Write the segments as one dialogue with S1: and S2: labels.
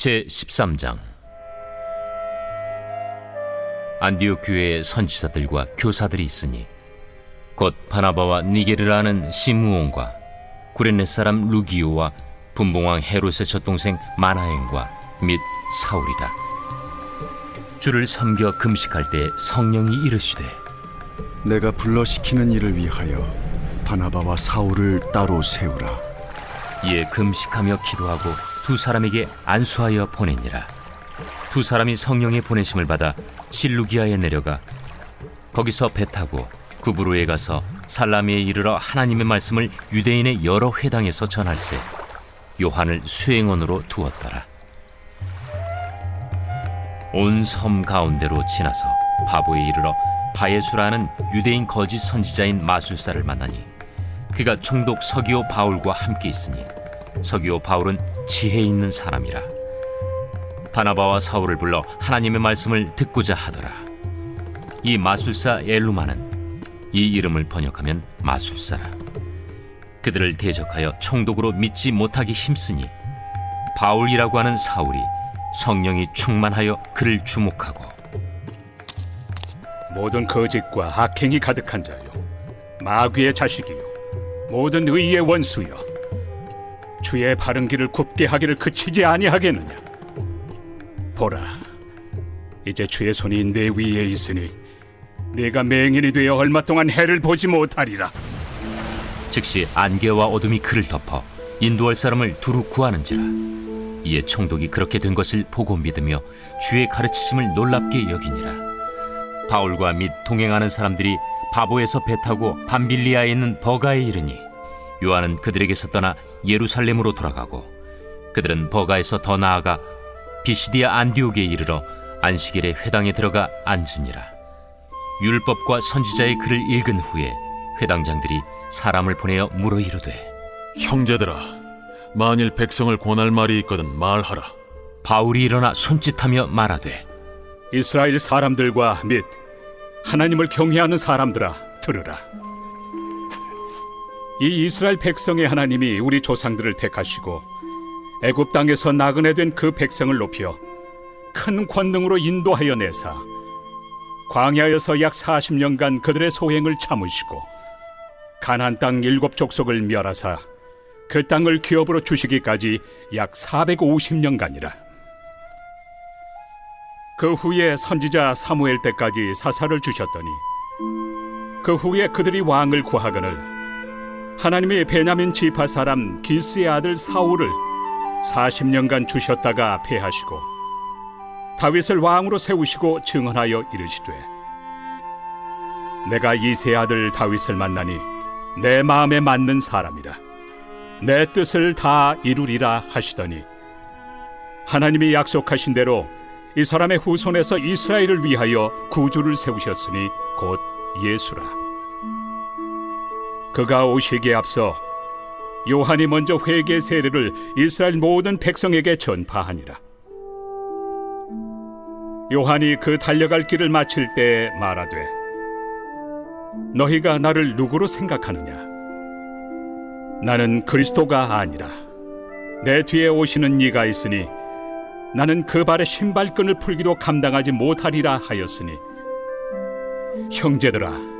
S1: 제13장. 안디옥 교회에 선지자들과 교사들이 있으니 곧 바나바와 니게르라는 시므온과 구레네 사람 루기오와 분봉왕 헤롯의 젖동생 마나엔과 및 사울이라. 주를 섬겨 금식할 때 성령이 이르시되,
S2: 내가 불러시키는 일을 위하여 바나바와 사울을 따로 세우라.
S1: 이에 금식하며 기도하고 두 사람에게 안수하여 보내니라. 두 사람이 성령의 보내심을 받아 실루기아에 내려가 거기서 배 타고 구브로에 가서 살라미에 이르러 하나님의 말씀을 유대인의 여러 회당에서 전할세 요한을 수행원으로 두었더라. 온 섬 가운데로 지나서 바보에 이르러 바예수라는 유대인 거짓 선지자인 마술사를 만나니 그가 총독 서기오 바울과 함께 있으니 서기오 바울은 지혜 있는 사람이라. 바나바와 사울을 불러 하나님의 말씀을 듣고자 하더라. 이 마술사 엘루마는 이 이름을 번역하면 마술사라. 그들을 대적하여 총독으로 믿지 못하기 힘쓰니 바울이라고 하는 사울이 성령이 충만하여 그를 주목하고,
S3: 모든 거짓과 악행이 가득한 자요, 마귀의 자식이요, 모든 의의 원수여, 주의 바른 길을 굽게 하기를 그치지 아니하겠느냐. 보라, 이제 주의 손이 내 위에 있으니 네가 맹인이 되어 얼마 동안 해를 보지 못하리라.
S1: 즉시 안개와 어둠이 그를 덮어 인도할 사람을 두루 구하는지라. 이에 총독이 그렇게 된 것을 보고 믿으며 주의 가르치심을 놀랍게 여기니라. 바울과 및 동행하는 사람들이 바보에서 배 타고 밤빌리아에 있는 버가에 이르니 요한은 그들에게서 떠나 예루살렘으로 돌아가고, 그들은 버가에서 더 나아가 비시디아 안디옥에 이르러 안식일에 회당에 들어가 앉으니라. 율법과 선지자의 글을 읽은 후에 회당장들이 사람을 보내어 물어 이르되,
S4: 형제들아, 만일 백성을 권할 말이 있거든 말하라.
S1: 바울이 일어나 손짓하며 말하되,
S3: 이스라엘 사람들과 및 하나님을 경외하는 사람들아, 들으라. 이 이스라엘 백성의 하나님이 우리 조상들을 택하시고 애굽 땅에서 나그네 된 그 백성을 높여 큰 권능으로 인도하여 내사 광야에서 약 40년간 그들의 소행을 참으시고 가나안 땅 7족속을 멸하사 그 땅을 기업으로 주시기까지 약 450년간이라. 그 후에 선지자 사무엘 때까지 사사를 주셨더니 그 후에 그들이 왕을 구하거늘 하나님이 베냐민 지파 사람 기스의 아들 사울을 40년간 주셨다가 패하시고 다윗을 왕으로 세우시고 증언하여 이르시되, 내가 이새의 아들 다윗을 만나니 내 마음에 맞는 사람이라, 내 뜻을 다 이루리라 하시더니 하나님이 약속하신 대로 이 사람의 후손에서 이스라엘을 위하여 구주를 세우셨으니 곧 예수라. 그가 오시기에 앞서 요한이 먼저 회개 세례를 이스라엘 모든 백성에게 전파하니라. 요한이 그 달려갈 길을 마칠 때 말하되, 너희가 나를 누구로 생각하느냐? 나는 그리스도가 아니라 내 뒤에 오시는 이가 있으니 나는 그 발의 신발끈을 풀기도 감당하지 못하리라 하였으니, 형제들아,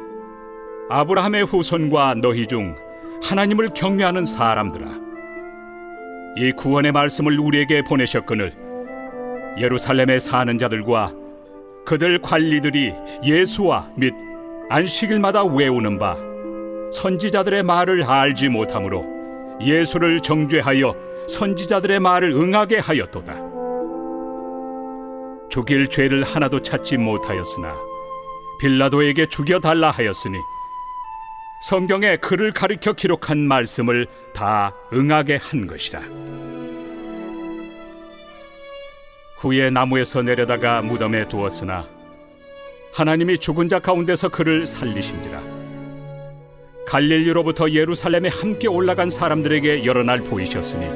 S3: 아브라함의 후손과 너희 중 하나님을 경외하는 사람들아, 이 구원의 말씀을 우리에게 보내셨거늘 예루살렘에 사는 자들과 그들 관리들이 예수와 및 안식일마다 외우는 바 선지자들의 말을 알지 못하므로 예수를 정죄하여 선지자들의 말을 응하게 하였도다. 죽일 죄를 하나도 찾지 못하였으나 빌라도에게 죽여달라 하였으니 성경에 그를 가리켜 기록한 말씀을 다 응하게 한 것이라. 후에 나무에서 내려다가 무덤에 두었으나 하나님이 죽은 자 가운데서 그를 살리신지라. 갈릴리로부터 예루살렘에 함께 올라간 사람들에게 여러 날 보이셨으니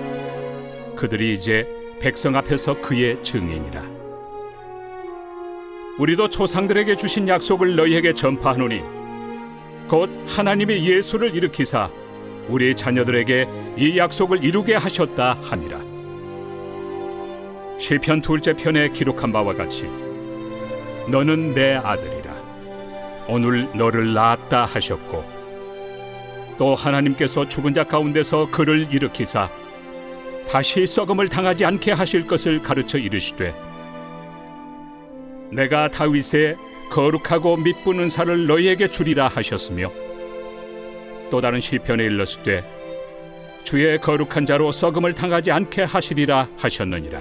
S3: 그들이 이제 백성 앞에서 그의 증인이라. 우리도 조상들에게 주신 약속을 너희에게 전파하노니 곧 하나님이 예수를 일으키사 우리 자녀들에게 이 약속을 이루게 하셨다 함이라. 시편 둘째 편에 기록한 바와 같이 너는 내 아들이라 오늘 너를 낳았다 하셨고 또 하나님께서 죽은 자 가운데서 그를 일으키사 다시 썩음을 당하지 않게 하실 것을 가르쳐 이르시되 내가 다윗의 거룩하고 미쁜 은사를 너희에게 주리라 하셨으며 또 다른 시편에 일렀으되 주의 거룩한 자로 썩음을 당하지 않게 하시리라 하셨느니라.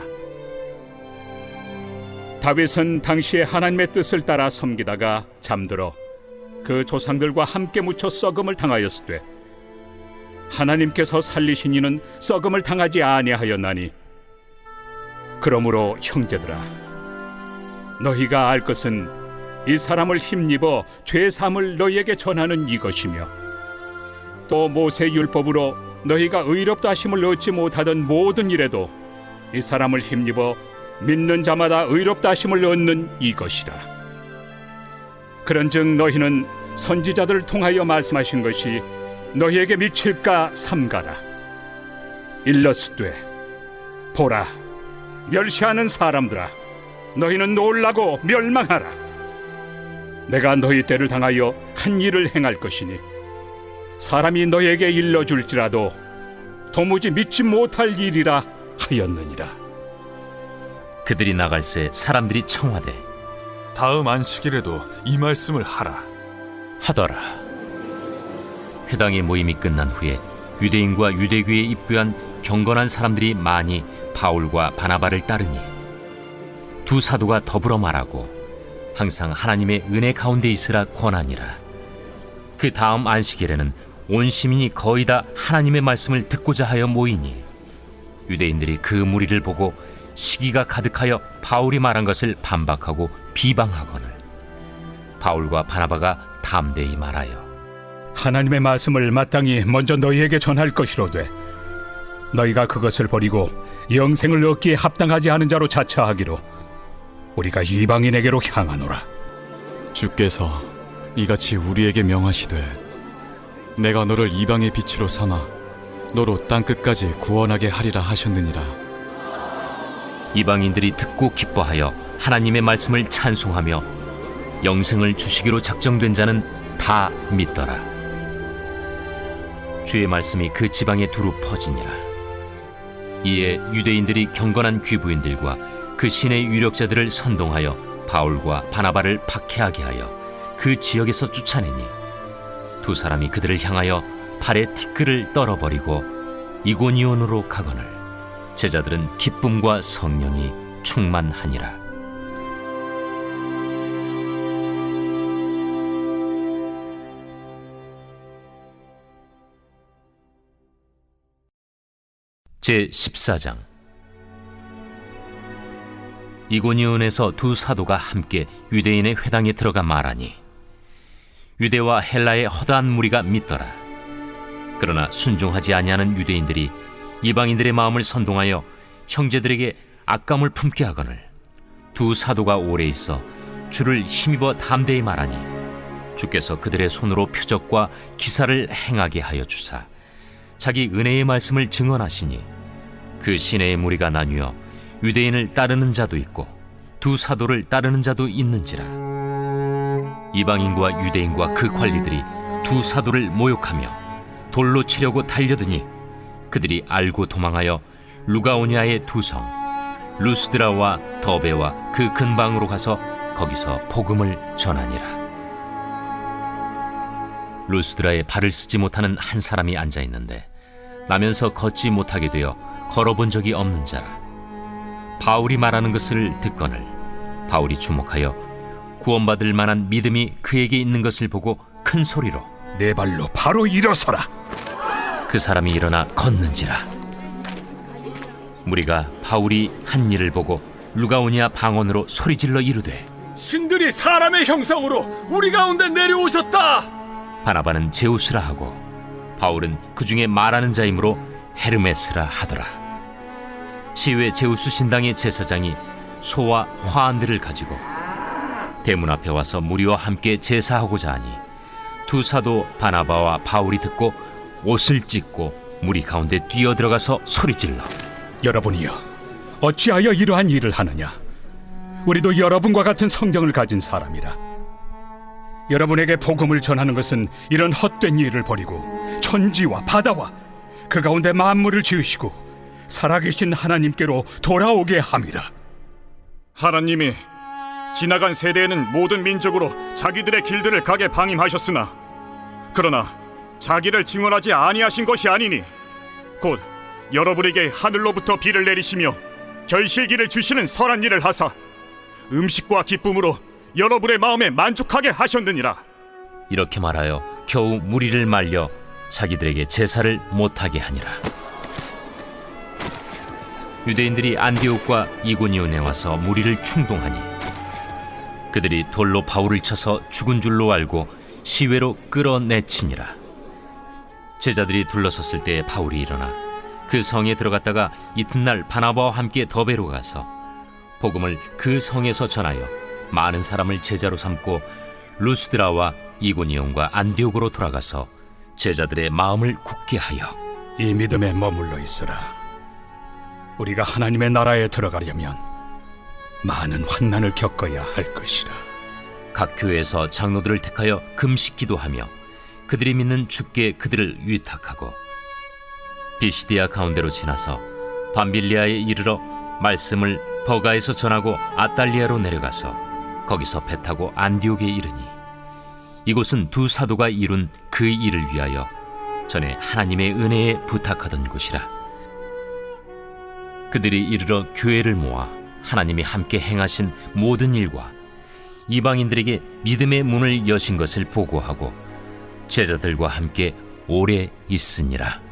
S3: 다윗은 당시에 하나님의 뜻을 따라 섬기다가 잠들어 그 조상들과 함께 묻혀 썩음을 당하였으되 하나님께서 살리신 이는 썩음을 당하지 아니하였나니 그러므로 형제들아 너희가 알 것은 이 사람을 힘입어 죄 사함을 너희에게 전하는 이것이며 또 모세 율법으로 너희가 의롭다 하심을 얻지 못하던 모든 일에도 이 사람을 힘입어 믿는 자마다 의롭다 하심을 얻는 이것이라. 그런즉 너희는 선지자들을 통하여 말씀하신 것이 너희에게 미칠까 삼가라. 일렀으되 보라 멸시하는 사람들아 너희는 놀라고 멸망하라. 내가 너희 때를 당하여 한 일을 행할 것이니 사람이 너희에게 일러줄지라도 도무지 믿지 못할 일이라 하였느니라.
S1: 그들이 나갈새 사람들이 청하되
S5: 다음 안식일에도 이 말씀을 하라.
S1: 하더라. 회당의 모임이 끝난 후에 유대인과 유대교에 입교한 경건한 사람들이 많이 바울과 바나바를 따르니 두 사도가 더불어 말하고 항상 하나님의 은혜 가운데 있으라 권하니라. 그 다음 안식일에는 온 시민이 거의 다 하나님의 말씀을 듣고자 하여 모이니 유대인들이 그 무리를 보고 시기가 가득하여 바울이 말한 것을 반박하고 비방하거늘 바울과 바나바가 담대히 말하여
S3: 하나님의 말씀을 마땅히 먼저 너희에게 전할 것이로되 너희가 그것을 버리고 영생을 얻기에 합당하지 않은 자로 자처하기로 우리가 이방인에게로 향하노라.
S6: 주께서 이같이 우리에게 명하시되 내가 너를 이방의 빛으로 삼아 너로 땅끝까지 구원하게 하리라 하셨느니라.
S1: 이방인들이 듣고 기뻐하여 하나님의 말씀을 찬송하며 영생을 주시기로 작정된 자는 다 믿더라. 주의 말씀이 그 지방에 두루 퍼지니라. 이에 유대인들이 경건한 귀부인들과 그 신의 유력자들을 선동하여 바울과 바나바를 박해하게 하여 그 지역에서 쫓아내니 두 사람이 그들을 향하여 발에 티끌을 떨어버리고 이고니온으로 가거늘 제자들은 기쁨과 성령이 충만하니라. 제14장. 이고니온에서 두 사도가 함께 유대인의 회당에 들어가 말하니 유대와 헬라의 허다한 무리가 믿더라. 그러나 순종하지 아니하는 유대인들이 이방인들의 마음을 선동하여 형제들에게 악감을 품게 하거늘 두 사도가 오래 있어 주를 힘입어 담대히 말하니 주께서 그들의 손으로 표적과 기사를 행하게 하여 주사 자기 은혜의 말씀을 증언하시니 그 시내의 무리가 나뉘어 유대인을 따르는 자도 있고 두 사도를 따르는 자도 있는지라. 이방인과 유대인과 그 관리들이 두 사도를 모욕하며 돌로 치려고 달려드니 그들이 알고 도망하여 루가오니아의 두 성 루스드라와 더베와 그 근방으로 가서 거기서 복음을 전하니라. 루스드라에 발을 쓰지 못하는 한 사람이 앉아 있는데 나면서 걷지 못하게 되어 걸어본 적이 없는 자라. 바울이 말하는 것을 듣거늘 바울이 주목하여 구원받을 만한 믿음이 그에게 있는 것을 보고 큰 소리로
S3: 내 발로 바로 일어서라.
S1: 그 사람이 일어나 걷는지라. 무리가 바울이 한 일을 보고 루가오니아 방언으로 소리질러 이르되
S5: 신들이 사람의 형상으로 우리 가운데 내려오셨다.
S1: 바나바는 제우스라 하고 바울은 그 중에 말하는 자이므로 헤르메스라 하더라. 치외 제우스 신당의 제사장이 소와 화환들을 가지고 대문 앞에 와서 무리와 함께 제사하고자 하니 두 사도 바나바와 바울이 듣고 옷을 찢고 무리 가운데 뛰어들어가서 소리질러
S3: 여러분이여 어찌하여 이러한 일을 하느냐? 우리도 여러분과 같은 성경을 가진 사람이라. 여러분에게 복음을 전하는 것은 이런 헛된 일을 버리고 천지와 바다와 그 가운데 만물을 지으시고 살아계신 하나님께로 돌아오게 함이라.
S7: 하나님이 지나간 세대에는 모든 민족으로 자기들의 길들을 가게 방임하셨으나 그러나 자기를 증언하지 아니하신 것이 아니니 곧 여러분에게 하늘로부터 비를 내리시며 결실기를 주시는 선한 일을 하사 음식과 기쁨으로 여러분의 마음에 만족하게 하셨느니라.
S1: 이렇게 말하여 겨우 무리를 말려 자기들에게 제사를 못하게 하니라. 유대인들이 안디옥과 이고니온에 와서 무리를 충동하니 그들이 돌로 바울을 쳐서 죽은 줄로 알고 시외로 끌어내치니라. 제자들이 둘러섰을 때 바울이 일어나 그 성에 들어갔다가 이튿날 바나바와 함께 더베로 가서 복음을 그 성에서 전하여 많은 사람을 제자로 삼고 루스드라와 이고니온과 안디옥으로 돌아가서 제자들의 마음을 굳게 하여
S3: 이 믿음에 머물러 있으라. 우리가 하나님의 나라에 들어가려면 많은 환난을 겪어야 할 것이라.
S1: 각 교회에서 장로들을 택하여 금식 기도하며 그들이 믿는 주께 그들을 위탁하고 비시디아 가운데로 지나서 밤빌리아에 이르러 말씀을 버가에서 전하고 아달리아로 내려가서 거기서 배 타고 안디옥에 이르니 이곳은 두 사도가 이룬 그 일을 위하여 전에 하나님의 은혜에 부탁하던 곳이라. 그들이 이르러 교회를 모아 하나님이 함께 행하신 모든 일과 이방인들에게 믿음의 문을 여신 것을 보고하고 제자들과 함께 오래 있으니라.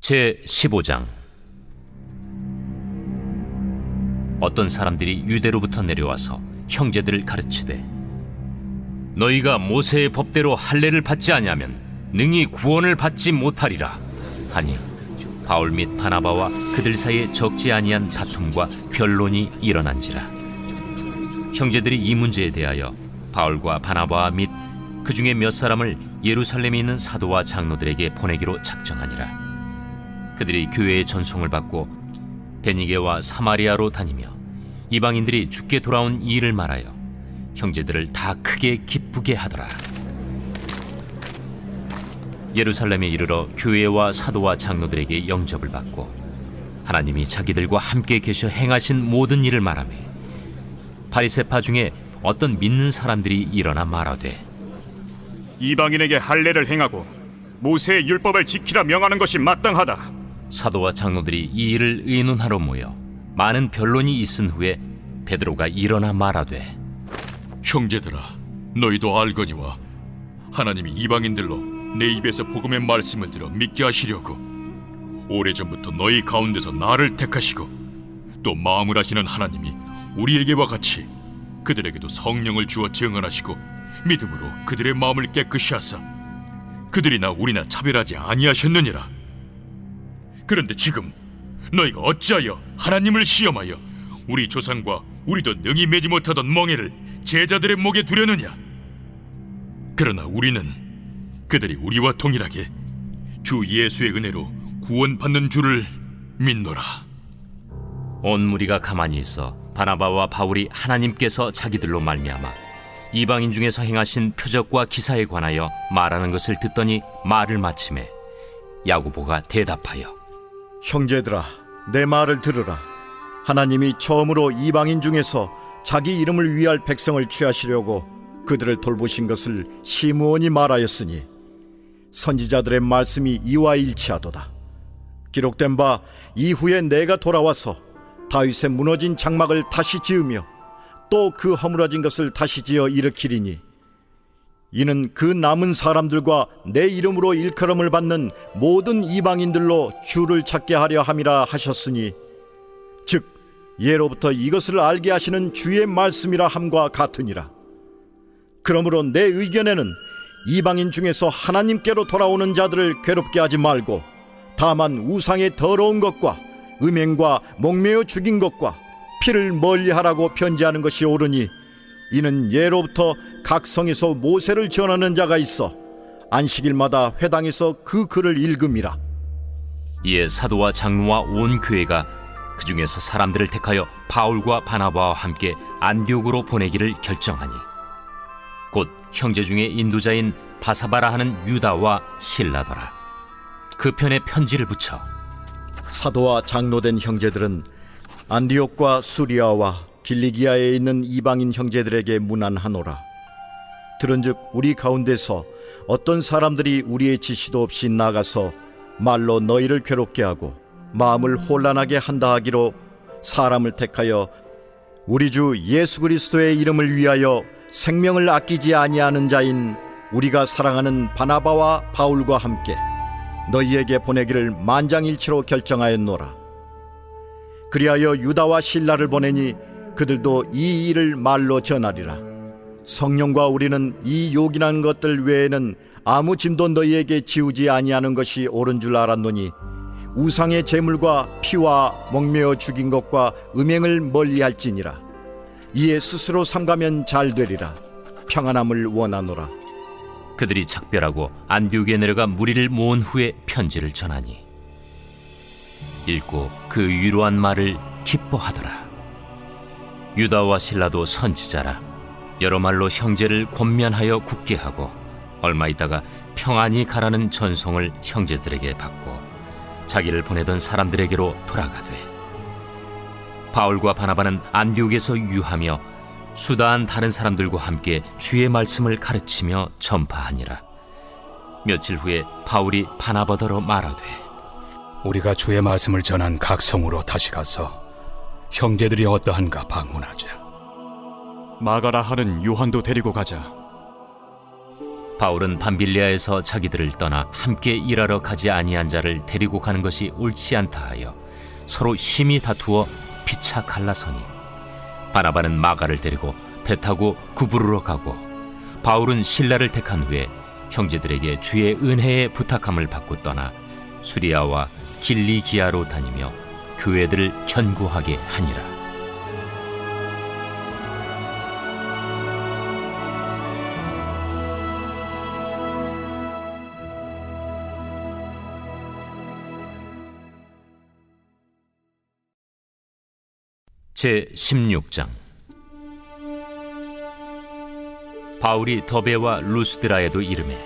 S1: 제 15장. 어떤 사람들이 유대로부터 내려와서 형제들을 가르치되 너희가 모세의 법대로 할례를 받지 아니하면 능히 구원을 받지 못하리라 하니 바울 및 바나바와 그들 사이에 적지 아니한 다툼과 변론이 일어난지라. 형제들이 이 문제에 대하여 바울과 바나바와 및 그 중에 몇 사람을 예루살렘에 있는 사도와 장로들에게 보내기로 작정하니라. 그들이 교회의 전송을 받고 베니게와 사마리아로 다니며 이방인들이 주께 돌아온 이 일을 말하여 형제들을 다 크게 기쁘게 하더라. 예루살렘에 이르러 교회와 사도와 장로들에게 영접을 받고 하나님이 자기들과 함께 계셔 행하신 모든 일을 말하며 바리새파 중에 어떤 믿는 사람들이 일어나 말하되
S7: 이방인에게 할례를 행하고 모세의 율법을 지키라 명하는 것이 마땅하다.
S1: 사도와 장로들이 이 일을 의논하러 모여 많은 변론이 있은 후에 베드로가 일어나 말하되
S4: 형제들아, 너희도 알거니와 하나님이 이방인들로 내 입에서 복음의 말씀을 들어 믿게 하시려고 오래전부터 너희 가운데서 나를 택하시고 또 마음을 하시는 하나님이 우리에게와 같이 그들에게도 성령을 주어 증언하시고 믿음으로 그들의 마음을 깨끗이 하사 그들이나 우리나 차별하지 아니하셨느니라. 그런데 지금 너희가 어찌하여 하나님을 시험하여 우리 조상과 우리도 능히 매지 못하던 멍에를 제자들의 목에 두려느냐? 그러나 우리는 그들이 우리와 동일하게 주 예수의 은혜로 구원받는 줄을 믿노라.
S1: 온 무리가 가만히 있어 바나바와 바울이 하나님께서 자기들로 말미암아 이방인 중에서 행하신 표적과 기사에 관하여 말하는 것을 듣더니 말을 마치매 야고보가 대답하여
S8: 형제들아, 내 말을 들으라. 하나님이 처음으로 이방인 중에서 자기 이름을 위할 백성을 취하시려고 그들을 돌보신 것을 시므온이 말하였으니 선지자들의 말씀이 이와 일치하도다. 기록된 바 이후에 내가 돌아와서 다윗의 무너진 장막을 다시 지으며 또 그 허물어진 것을 다시 지어 일으키리니 이는 그 남은 사람들과 내 이름으로 일컬음을 받는 모든 이방인들로 주를 찾게 하려 함이라 하셨으니 즉 예로부터 이것을 알게 하시는 주의 말씀이라 함과 같으니라. 그러므로 내 의견에는 이방인 중에서 하나님께로 돌아오는 자들을 괴롭게 하지 말고 다만 우상의 더러운 것과 음행과 목매어 죽인 것과 피를 멀리하라고 편지하는 것이 옳으니 이는 예로부터 각 성에서 모세를 전하는 자가 있어 안식일마다 회당에서 그 글을 읽음이라.
S1: 이에 사도와 장로와 온 교회가 그 중에서 사람들을 택하여 바울과 바나바와 함께 안디옥으로 보내기를 결정하니 곧 형제 중에 인도자인 바사바라 하는 유다와 실라더라. 그 편에 편지를 붙여
S8: 사도와 장로된 형제들은 안디옥과 수리아와 길리기아에 있는 이방인 형제들에게 문안하노라. 들은즉 우리 가운데서 어떤 사람들이 우리의 지시도 없이 나가서 말로 너희를 괴롭게 하고 마음을 혼란하게 한다 하기로 사람을 택하여 우리 주 예수 그리스도의 이름을 위하여 생명을 아끼지 아니하는 자인 우리가 사랑하는 바나바와 바울과 함께 너희에게 보내기를 만장일치로 결정하였노라. 그리하여 유다와 실라를 보내니 그들도 이 일을 말로 전하리라. 성령과 우리는 이 요긴한 것들 외에는 아무 짐도 너희에게 지우지 아니하는 것이 옳은 줄 알았노니 우상의 제물과 피와 목매어 죽인 것과 음행을 멀리할지니라. 이에 스스로 삼가면 잘 되리라. 평안함을 원하노라.
S1: 그들이 작별하고 안디옥에 내려가 무리를 모은 후에 편지를 전하니 읽고 그 위로한 말을 기뻐하더라. 유다와 실라도 선지자라 여러 말로 형제를 권면하여 굳게 하고 얼마 있다가 평안히 가라는 전송을 형제들에게 받고 자기를 보내던 사람들에게로 돌아가되 바울과 바나바는 안디옥에서 유하며 수다한 다른 사람들과 함께 주의 말씀을 가르치며 전파하니라. 며칠 후에 바울이 바나바더러 말하되
S3: 우리가 주의 말씀을 전한 각 성으로 다시 가서 형제들이 어떠한가 방문하자.
S6: 마가라 하는 요한도 데리고 가자.
S1: 바울은 밤빌리아에서 자기들을 떠나 함께 일하러 가지 아니한 자를 데리고 가는 것이 옳지 않다 하여 서로 심히 다투어 피차 갈라서니 바나바는 마가를 데리고 배 타고 구부르러 가고 바울은 실라를 택한 후에 형제들에게 주의 은혜에 부탁함을 받고 떠나 수리아와 길리기아로 다니며 교회들을 견고하게 하니라. 제 16장. 바울이 더베와 루스드라에도 이르매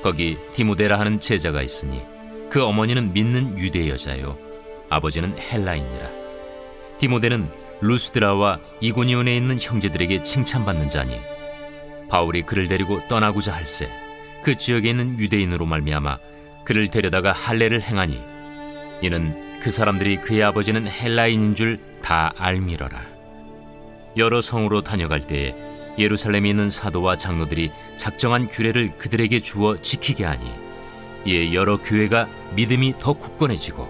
S1: 거기 디모데라 하는 제자가 있으니 그 어머니는 믿는 유대 여자요 아버지는 헬라인이라. 디모데는 루스드라와 이고니온에 있는 형제들에게 칭찬받는 자니 바울이 그를 데리고 떠나고자 할세 그 지역에 있는 유대인으로 말미암아 그를 데려다가 할례를 행하니 이는 그 사람들이 그의 아버지는 헬라인인 줄 다 알미러라. 여러 성으로 다녀갈 때에 예루살렘에 있는 사도와 장로들이 작정한 규례를 그들에게 주어 지키게 하니 이에 여러 교회가 믿음이 더 굳건해지고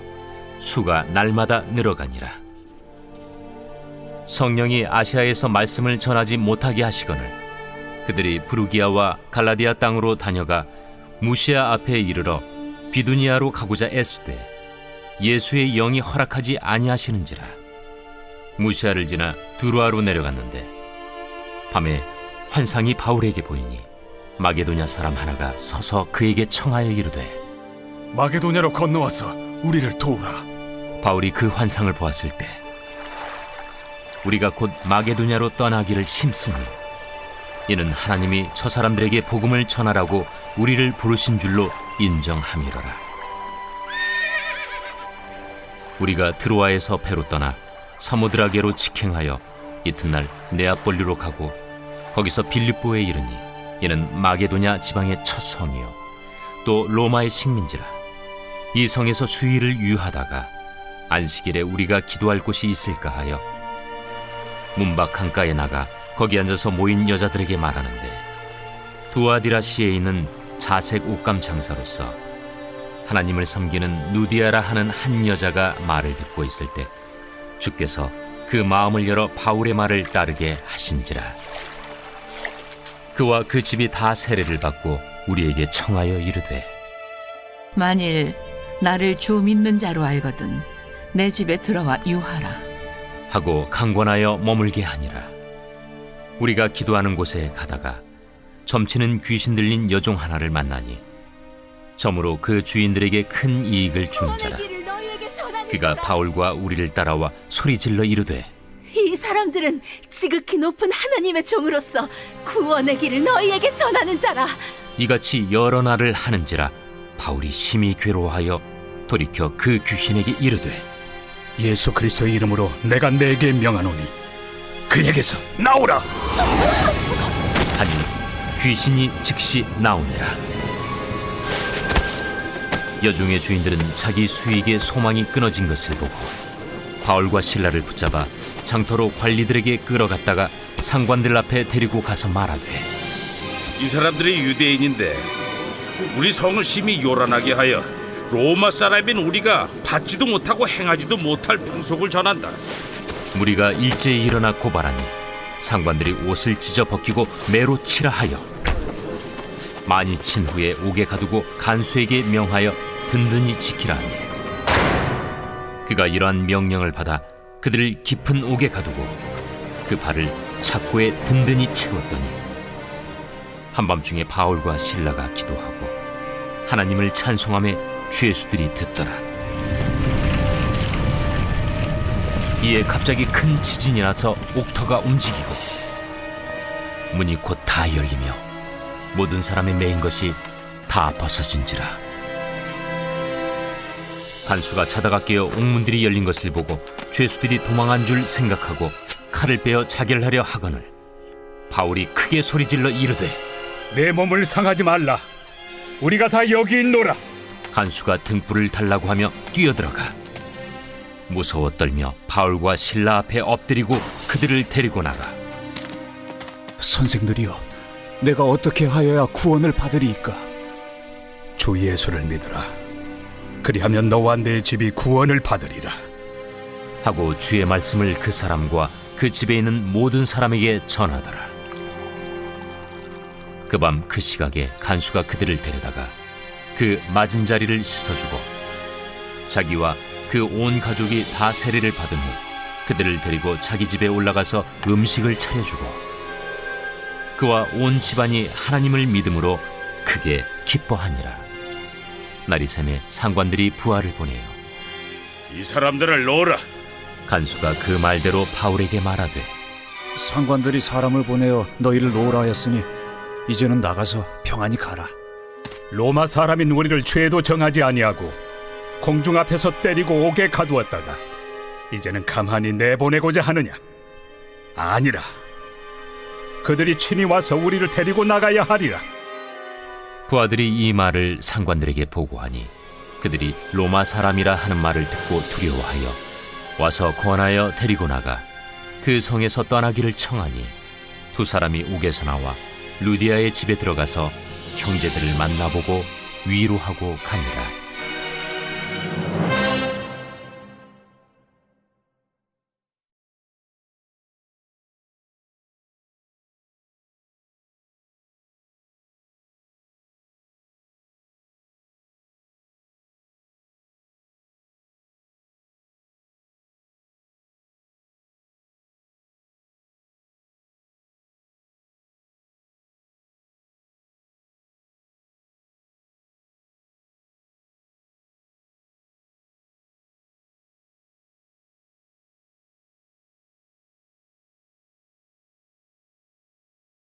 S1: 수가 날마다 늘어가니라. 성령이 아시아에서 말씀을 전하지 못하게 하시거늘 그들이 부르기아와 갈라디아 땅으로 다녀가 무시아 앞에 이르러 비두니아로 가고자 애쓰되 예수의 영이 허락하지 아니하시는지라. 무시아를 지나 두루아로 내려갔는데 밤에 환상이 바울에게 보이니 마게도냐 사람 하나가 서서 그에게 청하여 이르되
S5: 마게도냐로 건너와서 우리를 도우라.
S1: 바울이 그 환상을 보았을 때 우리가 곧 마게도냐로 떠나기를 힘쓰니 이는 하나님이 저 사람들에게 복음을 전하라고 우리를 부르신 줄로 인정함이로라. 우리가 드로아에서 배로 떠나 사모드라게로 직행하여 이튿날 네아폴리로 가고 거기서 빌립보에 이르니 이는 마게도냐 지방의 첫 성이요 또 로마의 식민지라. 이 성에서 수일을 유하다가 안식일에 우리가 기도할 곳이 있을까 하여 문밖 강가에 나가 거기 앉아서 모인 여자들에게 말하는데 두아디라시에 있는 자색 옷감 장사로서 하나님을 섬기는 누디아라 하는 한 여자가 말을 듣고 있을 때 주께서 그 마음을 열어 바울의 말을 따르게 하신지라. 그와 그 집이 다 세례를 받고 우리에게 청하여 이르되
S9: 만일 나를 주 믿는 자로 알거든 내 집에 들어와 유하라.
S1: 하고 강권하여 머물게 하니라. 우리가 기도하는 곳에 가다가 점치는 귀신 들린 여종 하나를 만나니 점으로 그 주인들에게 큰 이익을 주는 자라. 그가 바울과 우리를 따라와 소리질러 이르되
S9: 이 사람들은 지극히 높은 하나님의 종으로서 구원의 길을 너희에게 전하는 자라.
S1: 이같이 여러 날을 하는지라 바울이 심히 괴로워하여 돌이켜 그 귀신에게 이르되
S3: 예수 그리스도의 이름으로 내가 내게 명하노니 그에게서 나오라.
S1: 하니 귀신이 즉시 나오니라. 여종의 주인들은 자기 수익의 소망이 끊어진 것을 보고 바울과 실라를 붙잡아 장터로 관리들에게 끌어갔다가 상관들 앞에 데리고 가서 말하되
S5: 이 사람들이 유대인인데 우리 성을 심히 요란하게 하여 로마 사람인 우리가 받지도 못하고 행하지도 못할 풍속을 전한다.
S1: 무리가 일제히 일어나 고발하니 상관들이 옷을 찢어 벗기고 매로 치라 하여 많이 친 후에 옥에 가두고 간수에게 명하여 든든히 지키라 하니 그가 이러한 명령을 받아 그들을 깊은 옥에 가두고 그 발을 착고에 든든히 채웠더니 한밤중에 바울과 실라가 기도하고 하나님을 찬송하며 죄수들이 듣더라. 이에 갑자기 큰 지진이 나서 옥터가 움직이고 문이 곧 다 열리며 모든 사람의 메인 것이 다 벗어진지라. 간수가 자다가 깨어 옥문들이 열린 것을 보고 죄수들이 도망한 줄 생각하고 칼을 빼어 자결하려 하거늘 바울이 크게 소리질러 이르되
S3: 내 몸을 상하지 말라. 우리가 다 여기 있노라.
S1: 간수가 등불을 달라고 하며 뛰어들어가 무서워 떨며 바울과 실라 앞에 엎드리고 그들을 데리고 나가
S6: 선생들이여, 내가 어떻게 하여야 구원을 받으리이까?
S3: 주 예수를 믿으라. 그리하면 너와 내 집이 구원을 받으리라.
S1: 하고 주의 말씀을 그 사람과 그 집에 있는 모든 사람에게 전하더라. 그 밤 그 시각에 간수가 그들을 데려다가 그 맞은 자리를 씻어주고 자기와 그 온 가족이 다 세례를 받은 후 그들을 데리고 자기 집에 올라가서 음식을 차려주고 그와 온 집안이 하나님을 믿음으로 크게 기뻐하니라. 날이 새매 상관들이 부하를 보내요.
S5: 이 사람들을 놓으라.
S1: 간수가 그 말대로 바울에게 말하되
S6: 상관들이 사람을 보내어 너희를 놓으라 하였으니 이제는 나가서 평안히 가라.
S3: 로마 사람인 우리를 죄도 정하지 아니하고 공중 앞에서 때리고 옥에 가두었다가 이제는 가만히 내보내고자 하느냐? 아니라. 그들이 친히 와서 우리를 데리고 나가야 하리라.
S1: 부하들이 이 말을 상관들에게 보고하니 그들이 로마 사람이라 하는 말을 듣고 두려워하여 와서 권하여 데리고 나가 그 성에서 떠나기를 청하니 두 사람이 옥에서 나와 루디아의 집에 들어가서 형제들을 만나보고 위로하고 가니라.